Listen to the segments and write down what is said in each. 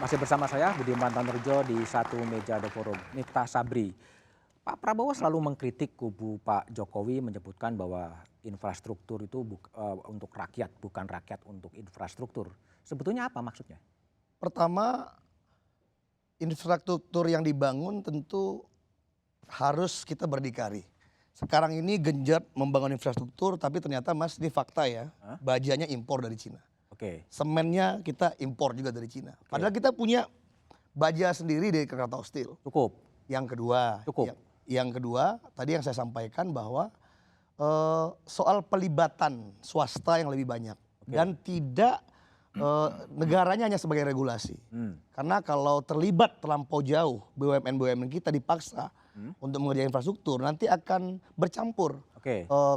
Masih bersama saya Budiman Tanurjo di satu meja The Forum. Miftah Sabri. Pak Prabowo selalu mengkritik kubu Pak Jokowi menyebutkan bahwa infrastruktur itu untuk rakyat, bukan rakyat untuk infrastruktur. Sebetulnya apa maksudnya? Pertama, infrastruktur yang dibangun tentu harus kita berdikari. Sekarang ini genjot membangun infrastruktur, tapi ternyata Mas ini fakta ya, bajanya impor dari Cina. Oke. Semennya kita impor juga dari Cina. Padahal kita punya baja sendiri dari Krakatau Steel. Cukup. Yang kedua, Cukup. Yang kedua tadi yang saya sampaikan bahwa soal pelibatan swasta yang lebih banyak dan tidak negaranya hanya sebagai regulasi. Karena kalau terlibat terlampau jauh BUMN kita dipaksa untuk mengerjakan infrastruktur, nanti akan bercampur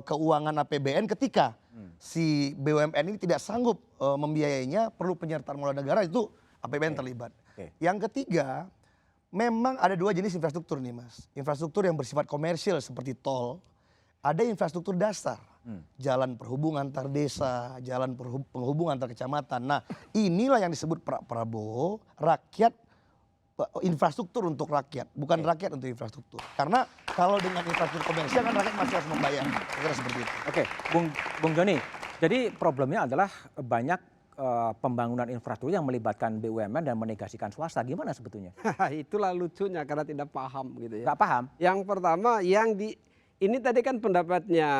keuangan APBN ketika si BUMN ini tidak sanggup membiayainya, perlu penyertaan modal negara, itu APBN terlibat. Yang ketiga, memang ada dua jenis infrastruktur nih Mas. Infrastruktur yang bersifat komersial seperti tol, ada infrastruktur dasar, jalan perhubungan antar desa, jalan penghubungan antar kecamatan. Nah inilah yang disebut Pak Prabowo, rakyat, infrastruktur untuk rakyat, bukan rakyat untuk infrastruktur. Karena kalau dengan infrastruktur komersial kan rakyat masih harus membayar, kira seperti itu. Oke, Bung Joni. Jadi problemnya adalah banyak pembangunan infrastruktur yang melibatkan BUMN dan menegasikan swasta. Gimana sebetulnya? Itulah lucunya karena tidak paham gitu ya. Nggak paham? Yang pertama ini tadi kan pendapatnya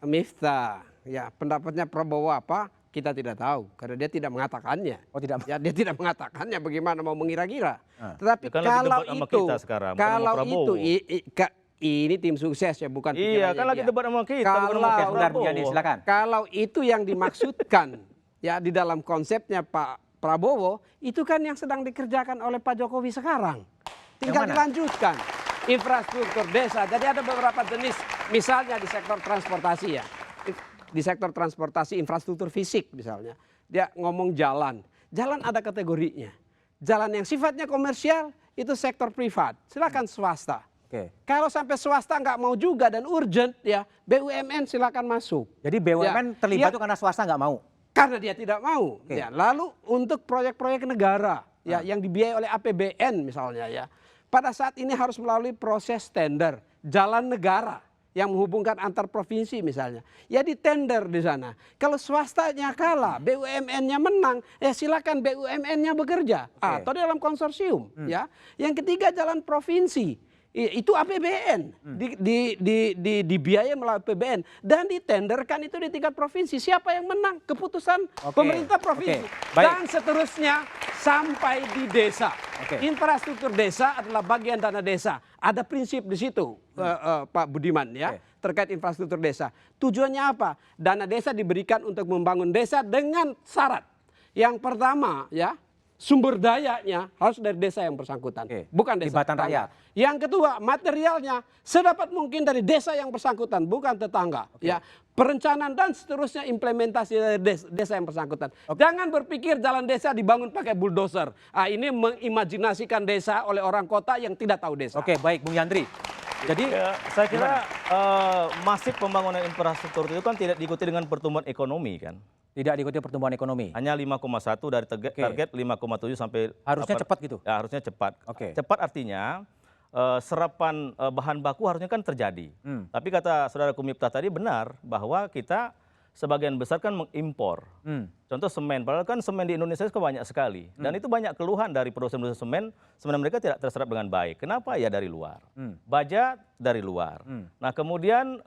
Miftah. Ya, pendapatnya Prabowo apa? Kita tidak tahu karena dia tidak mengatakannya. Oh, tidak. Ya, dia tidak mengatakannya, bagaimana mau mengira-gira. Ya Tetapi kan kalau lagi debat sama itu kita sekarang, bukan kalau sama itu Prabowo. ini tim sukses ya, bukan Iya, pikirannya kan lagi dia. debat sama kita, bukan sama Kalau- Bentar, Bung Prabowo. Yani, silakan. Kalau itu yang dimaksudkan ya di dalam konsepnya Pak Prabowo, itu kan yang sedang dikerjakan oleh Pak Jokowi sekarang. Tinggal dilanjutkan. Infrastruktur desa. Jadi ada beberapa jenis, misalnya di sektor transportasi ya. Di sektor transportasi infrastruktur fisik misalnya. Dia ngomong jalan. Jalan ada kategorinya. Jalan yang sifatnya komersial itu sektor privat. Silakan swasta. Kalau sampai swasta nggak mau juga dan urgent ya, BUMN silakan masuk. Jadi BUMN terlibat itu karena swasta nggak mau? Karena dia tidak mau. Ya, lalu untuk proyek-proyek negara ya yang dibiayai oleh APBN misalnya ya. Pada saat ini harus melalui proses tender jalan negara yang menghubungkan antar provinsi misalnya. Ya di tender di sana. Kalau swastanya kalah, BUMN-nya menang, ya silakan BUMN-nya bekerja atau dalam konsorsium ya. Yang ketiga jalan provinsi. Itu APBN, dibiayai melalui APBN dan ditenderkan itu di tingkat provinsi. Siapa yang menang? Keputusan pemerintah provinsi. Dan seterusnya sampai di desa. Infrastruktur desa adalah bagian dana desa. Ada prinsip di situ, Pak Budiman ya, terkait infrastruktur desa. Tujuannya apa? Dana desa diberikan untuk membangun desa dengan syarat. Yang pertama ya, sumber dayanya harus dari desa yang bersangkutan, bukan desa Tibatan rakyat. Yang kedua, materialnya sedapat mungkin dari desa yang bersangkutan, bukan tetangga. Ya, perencanaan dan seterusnya implementasi dari desa yang bersangkutan. Jangan berpikir jalan desa dibangun pakai bulldozer. Ini mengimajinasikan desa oleh orang kota yang tidak tahu desa. Oke, baik, Bung Yandri. Jadi Ya, saya kira masif pembangunan infrastruktur itu kan tidak diikuti dengan pertumbuhan ekonomi kan. tidak diikuti pertumbuhan ekonomi. Hanya 5,1 dari target 5,7 sampai. Harusnya cepat gitu? Ya, harusnya cepat. Oke. Cepat artinya serapan bahan baku harusnya kan terjadi. Tapi kata saudara Miftah tadi benar bahwa kita sebagian besar kan mengimpor. Contoh semen, padahal kan semen di Indonesia itu banyak sekali. Dan itu banyak keluhan dari produsen-produsen semen, sebenarnya mereka tidak terserap dengan baik. Kenapa? Ya dari luar. Baja dari luar. Nah kemudian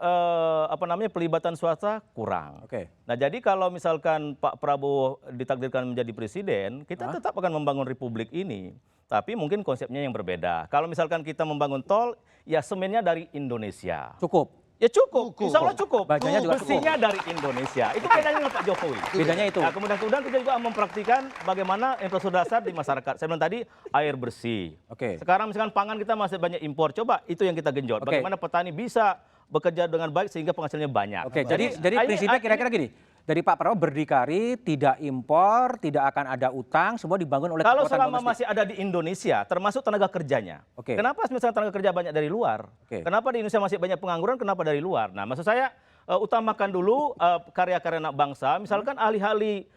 pelibatan swasta kurang. Nah jadi kalau misalkan Pak Prabowo ditakdirkan menjadi presiden, kita tetap akan membangun republik ini. Tapi mungkin konsepnya yang berbeda. Kalau misalkan kita membangun tol, ya semennya dari Indonesia. Cukup? Ya cukup, insya Allah cukup. Bajanya juga Besinya dari Indonesia. Itu bedanya dengan Pak Jokowi. Bedanya itu. Nah, kemudian kita juga mempraktikkan bagaimana infrastruktur dasar di masyarakat. Saya bilang tadi air bersih. Sekarang misalkan pangan kita masih banyak impor. Coba itu yang kita genjot. Bagaimana petani bisa bekerja dengan baik sehingga penghasilnya banyak. Jadi prinsipnya kira-kira gini. Dari Pak Prabowo berdikari, tidak impor, tidak akan ada utang, semua dibangun oleh kalau kekuatan selama domestik. masih ada di Indonesia, termasuk tenaga kerjanya. Kenapa misalnya tenaga kerja banyak dari luar? Kenapa di Indonesia masih banyak pengangguran? Kenapa dari luar? Nah, maksud saya utamakan dulu karya-karya anak bangsa. Misalkan ahli-ahli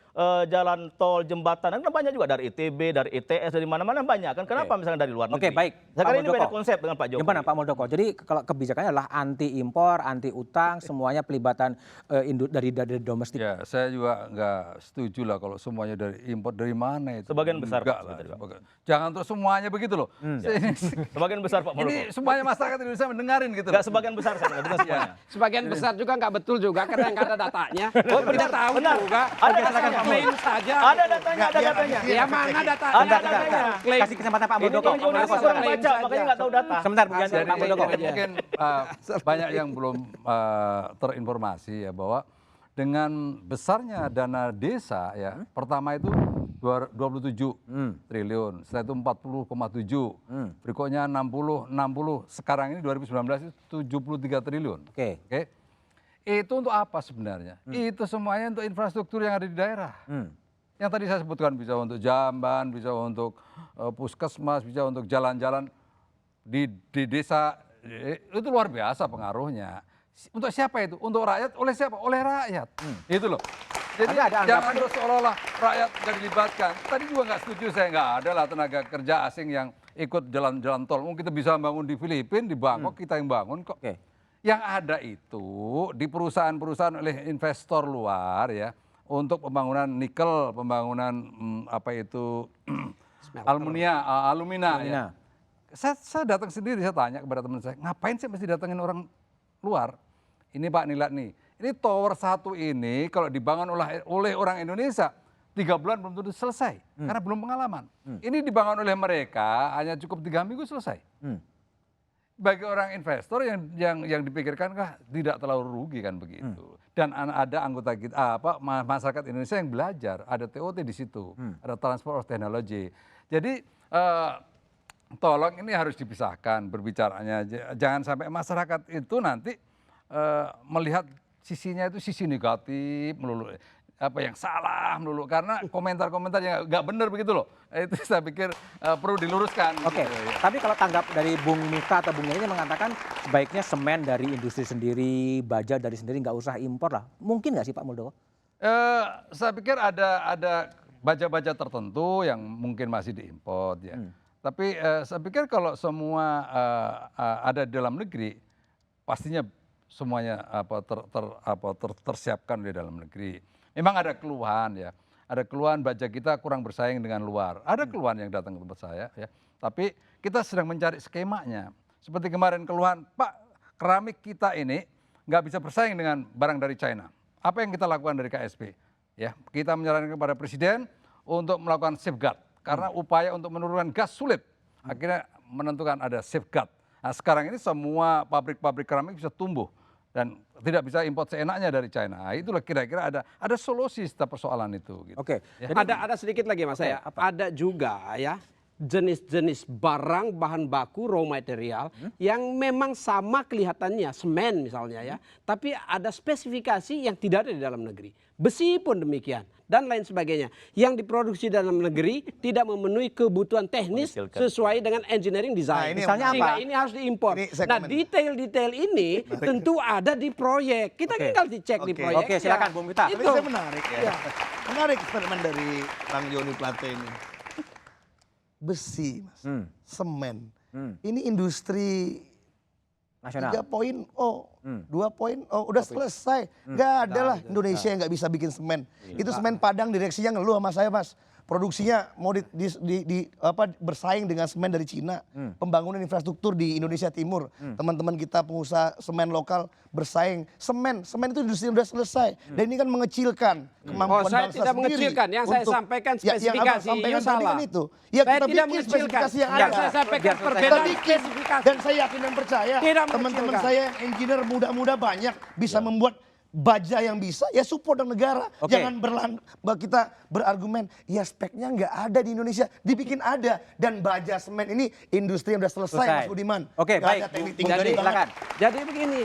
jalan tol, jembatan, kan banyak juga dari ITB, dari ITS, dari mana-mana banyak kan. Kenapa misalnya dari luar negeri? Oke, baik. Saya Pak kira ini beda Muldoko. konsep dengan Pak Jokowi. Gimana Pak Muldoko? Jadi kalau kebijakannya adalah anti impor, anti utang, semuanya pelibatan dari domestik. Ya, saya juga nggak setuju lah kalau semuanya dari impor. Dari mana itu? Sebagian besar, Enggak Pak, lah. sebenarnya, Jangan terus semuanya begitu loh. Sebagian besar Pak Muldoko. Ini semuanya masyarakat Indonesia mendengarin gitu loh. Enggak sebagian besar saya bukan semuanya. Sebagian besar juga nggak betul juga karena nggak ada datanya. Oh, tidak tahu benar. juga. Ada Asal datanya. klaim saja. Ada datanya, ada datanya. Ya mana datanya? Sebentar, Ada sebentar, datanya. sebentar. Kasih kesempatan Pak Muldoko. Ini Indonesia kurang Klaim baca, saja. makanya nggak tahu data. Sebentar, Bu Yanti, Asal Pak Muldoko. klaim aja. Mungkin banyak yang belum terinformasi ya bahwa dengan besarnya dana desa ya, pertama itu 27 triliun, setelah itu 40,7, berikutnya 60, sekarang ini 2019 itu 73 triliun. Oke. Oke. Itu untuk apa sebenarnya? Itu semuanya untuk infrastruktur yang ada di daerah. Yang tadi saya sebutkan bisa untuk jamban, bisa untuk puskesmas, bisa untuk jalan-jalan di desa. Itu luar biasa pengaruhnya. Untuk siapa itu? Untuk rakyat. Oleh siapa? Oleh rakyat. Itu loh. Jadi Tapi ada jangan anggapan- terus seolah-olah rakyat nggak dilibatkan. Tadi juga nggak setuju, saya nggak ada lah tenaga kerja asing yang ikut jalan-jalan tol. Mungkin kita bisa bangun di Filipina, di Bangkok, kita yang bangun kok. Oke. Yang ada itu di perusahaan-perusahaan oleh investor luar ya untuk pembangunan nikel, pembangunan apa itu alumina ya. Saya datang sendiri, saya tanya kepada teman saya, ngapain sih mesti datangin orang luar? Ini Pak Nilat nih, ini tower 1 ini kalau dibangun oleh orang Indonesia 3 bulan belum tentu selesai karena belum pengalaman. Ini dibangun oleh mereka hanya cukup 3 minggu selesai. Bagi orang investor yang dipikirkan kah tidak terlalu rugi kan begitu. Dan ada anggota kita masyarakat Indonesia yang belajar, ada TOT di situ, ada transfer of technology. Jadi tolong ini harus dipisahkan berbicaranya. Jangan sampai masyarakat itu nanti melihat sisinya itu sisi negatif melulu, apa yang salah melulu karena komentar-komentar yang nggak benar begitu loh. Itu saya pikir perlu diluruskan. Oke, gitu, ya. tapi kalau tanggap dari Bung Miftah atau Bung Yeni mengatakan sebaiknya semen dari industri sendiri, baja dari sendiri, nggak usah impor lah. Mungkin nggak sih Pak Muldoko? Saya pikir ada baja-baja tertentu yang mungkin masih diimpor ya. Tapi saya pikir kalau semua ada di dalam negeri, pastinya semuanya tersiapkan di dalam negeri. Memang ada keluhan ya, ada keluhan baja kita kurang bersaing dengan luar. Ada keluhan yang datang ke tempat saya ya. Tapi kita sedang mencari skemanya. Seperti kemarin keluhan, Pak, keramik kita ini nggak bisa bersaing dengan barang dari China. Apa yang kita lakukan dari KSP? Ya, kita menyarankan kepada Presiden untuk melakukan safeguard karena upaya untuk menurunkan gas sulit. Akhirnya menentukan ada safeguard. Nah, sekarang ini semua pabrik-pabrik keramik bisa tumbuh dan tidak bisa import seenaknya dari China. Nah, itulah kira-kira ada solusi setiap persoalan itu. Gitu. Oke. Ya. Ada sedikit lagi Mas saya. Ada juga ya jenis-jenis barang bahan baku raw material yang memang sama kelihatannya semen misalnya ya, tapi ada spesifikasi yang tidak ada di dalam negeri. Besi pun demikian dan lain sebagainya. Yang diproduksi dalam negeri tidak memenuhi kebutuhan teknis sesuai dengan engineering design. Nah, ini Misalnya sehingga apa? ini harus diimpor. Ini saya Nah, komen. detail-detail ini tentu ada di proyek. Kita Oke. tinggal dicek di Oke. proyek. Oke, silakan Bung Miftah. Tapi saya menarik ya. Menarik eksperimen dari Bang Joni Plate ini. Besi, Mas. Semen. Ini industri Nasional. 3.0, 2.0, udah selesai. Nggak ada lah Indonesia yang nggak bisa bikin semen. Itu semen Padang direksinya ngeluh sama saya, Mas. Produksinya mau bersaing dengan semen dari Cina. Pembangunan infrastruktur di Indonesia Timur. Teman-teman kita pengusaha semen lokal bersaing. Semen itu industri yang udah selesai. Dan ini kan mengecilkan kemampuan saya bangsa tidak sendiri. mengecilkan. Yang saya untuk- sampaikan Ya, yang Abang spesifikasi, sampaikan you tadi salah. kan itu. Ya, Saya kita tidak bikin mengecilkan. spesifikasi yang Yang ada. saya sampaikan Biar selesai. Kita perbedaan bikin. spesifikasi. Dan saya yakin dan percaya Tidak teman-teman mengecilkan. saya yang engineer muda-muda banyak bisa membuat baja yang bisa ya support dan negara. Oke. Jangan kita berargumen ya speknya nggak ada di Indonesia, dibikin ada. Dan baja semen ini industri yang udah selesai, Mas Budiman. Oke, Nggak baik. ada teknik Bung tinggi Joni, banget. silakan. Jadi begini,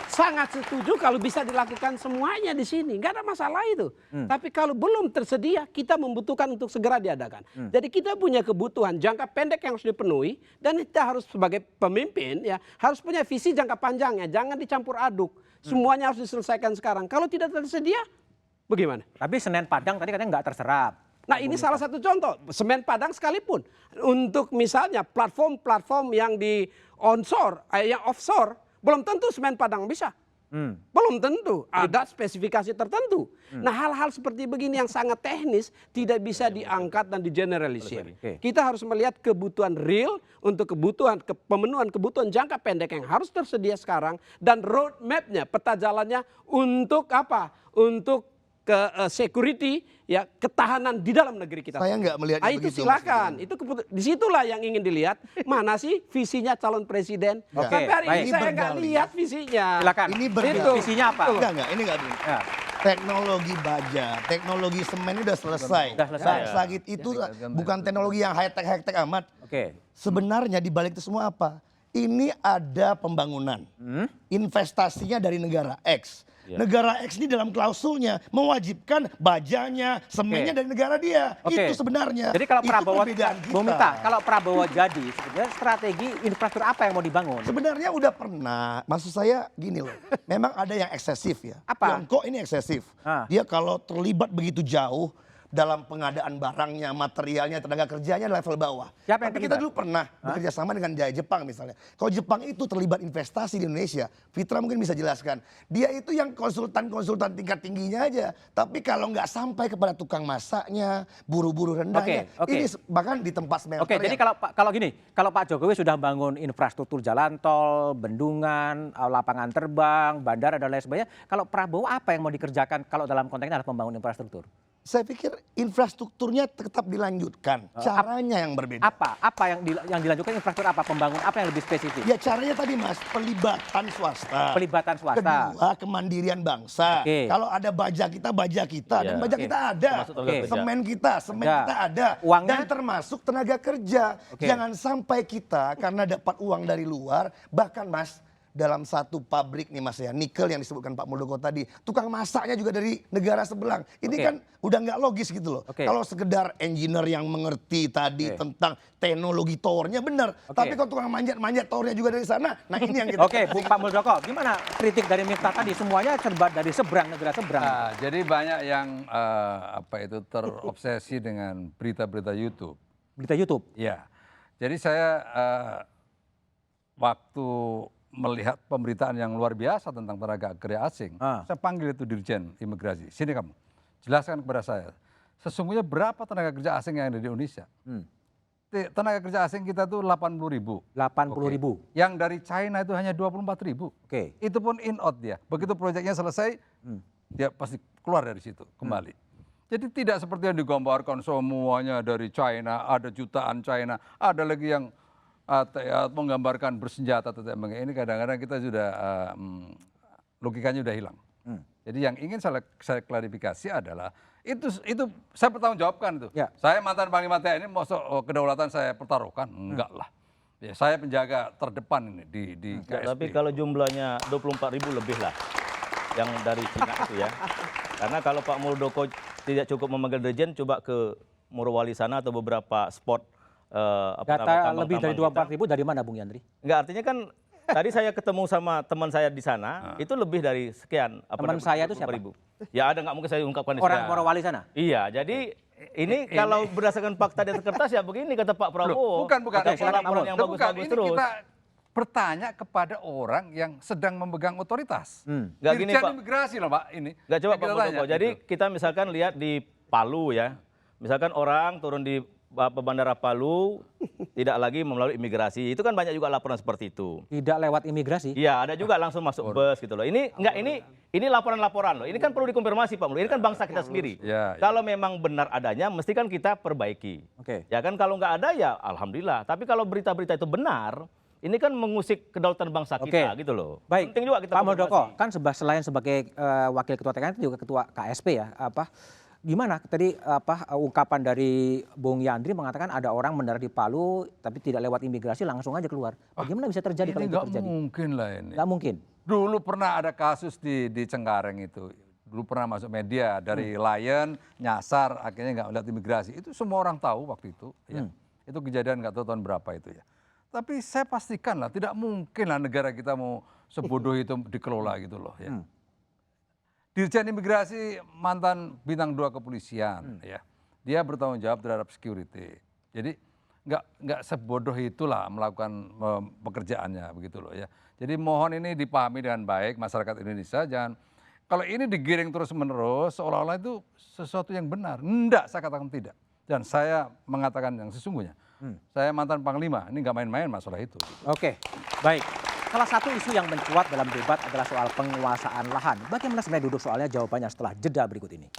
sangat setuju kalau bisa dilakukan semuanya di sini. Nggak ada masalah itu. Tapi kalau belum tersedia, kita membutuhkan untuk segera diadakan. Jadi kita punya kebutuhan jangka pendek yang harus dipenuhi. Dan kita harus sebagai pemimpin ya harus punya visi jangka panjangnya. Jangan dicampur aduk. Semuanya harus diselesaikan sekarang. Kalau tidak tersedia, Bagaimana? Tapi Senen Padang tadi katanya nggak terserap. Nah ini salah satu contoh, semen Padang sekalipun. Untuk misalnya platform-platform yang di onshore, yang offshore, belum tentu semen Padang bisa. Belum tentu, ada spesifikasi tertentu. Nah hal-hal seperti begini yang sangat teknis tidak bisa diangkat dan digeneralisir. Kita harus melihat kebutuhan real untuk pemenuhan kebutuhan jangka pendek yang harus tersedia sekarang. Dan roadmap-nya, peta jalannya untuk apa? Untuk security, ya ketahanan di dalam negeri kita. Saya nggak melihatnya itu begitu, silakan. Itu disitulah yang ingin dilihat. Mana sih visinya calon presiden? Oke, Sampai hari ini baik. saya Ini nggak berdalih. lihat visinya. Silakan. Ini Itu. Visinya apa? Enggak, ini enggak begini. Ya. Teknologi baja, teknologi semen ini udah selesai. Udah selesai. Sakit itu bukan teknologi yang high-tech amat. Oke. Sebenarnya di balik itu semua apa? Ini ada pembangunan. Investasinya dari negara X. Negara X ini dalam klausulnya mewajibkan bajanya, semennya dari negara dia. Oke. Itu sebenarnya. Jadi kalau Itu Prabowo, perbedaan kita. Bung Miftah, kalau Prabowo jadi, sebenarnya strategi infrastruktur apa yang mau dibangun? Sebenarnya udah pernah, maksud saya gini loh, memang ada yang eksesif ya. Apa? Tiongkok ini eksesif. Dia kalau terlibat begitu jauh dalam pengadaan barangnya, materialnya, tenaga kerjanya level bawah. Siapa yang Tapi kita terlibat? dulu pernah bekerja sama dengan Jepang misalnya. Kalau Jepang itu terlibat investasi di Indonesia, Fitra mungkin bisa jelaskan. Dia itu yang konsultan-konsultan tingkat tingginya aja. Tapi kalau nggak sampai kepada tukang masaknya, buru-buru rendahnya, Oke. ini bahkan di tempat smelter. Oke, jadi kalau gini, kalau Pak Jokowi sudah bangun infrastruktur jalan tol, bendungan, lapangan terbang, bandara dan lain sebagainya, kalau Prabowo apa yang mau dikerjakan kalau dalam konteksnya adalah pembangunan infrastruktur? Saya pikir infrastrukturnya tetap dilanjutkan, caranya yang berbeda. Apa yang dilanjutkan infrastruktur apa? Pembangun apa yang lebih spesifik? Ya caranya tadi Mas, pelibatan swasta. Pelibatan swasta. Kedua, kemandirian bangsa. Oke. Kalau ada baja kita dan Iya. baja kita ada. Termasuk tenaga kerja. Semen Ada. kita ada. Uangnya? Dan termasuk tenaga kerja. Oke. Jangan sampai kita karena dapat uang dari luar, bahkan Mas, dalam satu pabrik nih Mas ya, nikel yang disebutkan Pak Muldoko tadi, tukang masaknya juga dari negara sebelah. Ini Oke. kan udah nggak logis gitu loh. Oke. Kalau sekedar engineer yang mengerti tadi tentang teknologi towernya benar, tapi kalau tukang manjat-manjat towernya juga dari sana, nah ini yang kita. Oke, Pak Muldoko, gimana kritik dari Miftah tadi? Semuanya serba dari seberang, negara seberang. Nah, jadi banyak yang terobsesi dengan berita-berita YouTube. Berita YouTube. Ya, jadi saya waktu melihat pemberitaan yang luar biasa tentang tenaga kerja asing, saya panggil itu Dirjen Imigrasi. Sini kamu, jelaskan kepada saya, sesungguhnya berapa tenaga kerja asing yang ada di Indonesia? Tenaga kerja asing kita itu 80.000. 80.000. Yang dari China itu hanya 24.000. Oke. Itu pun in out dia. Begitu proyeknya selesai, dia pasti keluar dari situ kembali. Jadi tidak seperti yang digambarkan semuanya dari China, ada jutaan China, ada lagi yang menggambarkan bersenjata atau ini kadang-kadang kita sudah logikanya sudah hilang. Jadi yang ingin saya klarifikasi adalah itu saya bertanggung jawabkan itu. Ya. Saya mantan Panglima TNI, maksud kedaulatan saya pertaruhkan? Enggak lah. Ya, saya penjaga terdepan ini di KSP. Tapi kalau jumlahnya 24.000 lebih lah yang dari Cina itu ya. Karena kalau Pak Muldoko tidak cukup memanggil dirjen, coba ke Morowali sana atau beberapa spot Data lebih dari 24.000 dari mana Bung Yandri? Enggak, artinya kan tadi saya ketemu sama teman saya di sana, itu lebih dari sekian. Teman saya itu siapa? Ya ada, nggak mungkin saya ungkapkan di Orang sini. Morowali sana? Iya, jadi ini kalau berdasarkan fakta di atas kertas ya begini kata Pak Prabowo. Bukan. Ada silakan, laporan yang Bukan, bagus-bagus ini terus. kita bertanya kepada orang yang sedang memegang otoritas. Nggak gini, Dirjen Pak. Imigrasi loh Pak ini. Nggak, coba Yang Pak kita Muldoko. tanya, Jadi gitu. kita misalkan lihat di Palu ya. Misalkan orang turun di Bandara Palu tidak lagi melalui imigrasi. Itu kan banyak juga laporan seperti itu. Tidak lewat imigrasi? Iya, ada juga langsung masuk bus gitu loh. Ini laporan-laporan loh. Ini kan perlu dikonfirmasi Pak Mulyo. Ini kan bangsa kita sendiri. Ya, ya. Kalau memang benar adanya, mesti kan kita perbaiki. Oke. Ya kan kalau nggak ada ya alhamdulillah. Tapi kalau berita-berita itu benar, ini kan mengusik kedaulatan bangsa kita gitu loh. Baik, Penting juga kita Pak Muldoko, konfirmasi. kan selain sebagai wakil ketua TKN juga ketua KSP ya. Gimana tadi ungkapan dari Bung Yandri mengatakan ada orang mendarat di Palu tapi tidak lewat imigrasi langsung aja keluar. Bagaimana bisa terjadi kalau Ini itu nggak terjadi? mungkin lah ini. Nggak mungkin. Dulu pernah ada kasus di Cengkareng itu. Dulu pernah masuk media dari Lion, nyasar, akhirnya nggak melihat imigrasi. Itu semua orang tahu waktu itu. Ya. Itu kejadian nggak tahu tahun berapa itu ya. Tapi saya pastikan lah, tidak mungkin lah negara kita mau sebodoh itu dikelola gitu loh. Ya. Dirjen Imigrasi mantan bintang 2 kepolisian, ya. Dia bertanggung jawab terhadap security. Jadi nggak sebodoh itulah melakukan pekerjaannya begitu loh ya. Jadi mohon ini dipahami dengan baik masyarakat Indonesia, jangan kalau ini digiring terus-menerus seolah-olah itu sesuatu yang benar. Enggak, saya katakan tidak. Dan saya mengatakan yang sesungguhnya. Saya mantan Panglima, ini nggak main-main masalah itu. Oke, baik. Salah satu isu yang mencuat dalam debat adalah soal penguasaan lahan. Bagaimana sebenarnya duduk soalnya, jawabannya setelah jeda berikut ini.